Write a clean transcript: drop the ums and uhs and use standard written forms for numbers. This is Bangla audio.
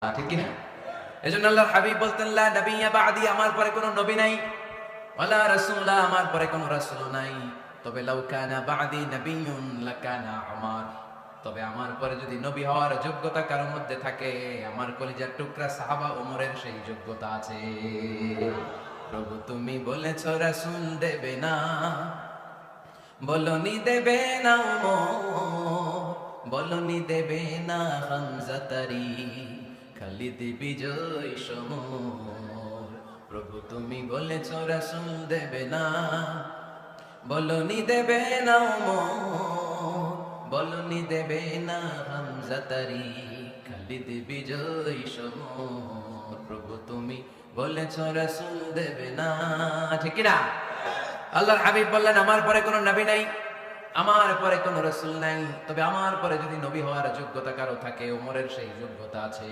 ঠিক কি না? এজন্য আল্লাহর হাবিব বলতেন লা নাবিয়্যা বা'দি, আমার পরে কোনো নবী নাই, ওয়ালা রাসূলা, আমার পরে কোনো রাসূল নাই। তবে লাউ কানা বা'দি নাবিয়্যুন লাকানা উমর, তবে আমার পরে যদি নবী হওয়ার যোগ্যতা কারোর মধ্যে থাকে, আমার কলিজার টুকরা সাহাবা ওমরের সেই যোগ্যতা আছে। প্রভু তুমি বলেছো রাসূল দেবে না, বলনি দেবে না ওমর, বলনি দেবে না হামজা তারি, খালিদ বিজয় সমর। প্রভু তুমি বলেছ রাসূল দেবে না, বলনি দেবে না ওমর, বলনি দেবে না হামজা তারি, খালিদ বিজয় সমর। প্রভু তুমি বলেছ রাসূল দেবে না, ঠিক কি না? আল্লাহর হাবিব বললেন আমার পরে কোনো নবী নাই, আমার পরে কোনো রাসূল নাই, তবে আমার পরে যদি নবী হওয়ার যোগ্যতা কারো থাকে, ওমরের সেই যোগ্যতা আছে।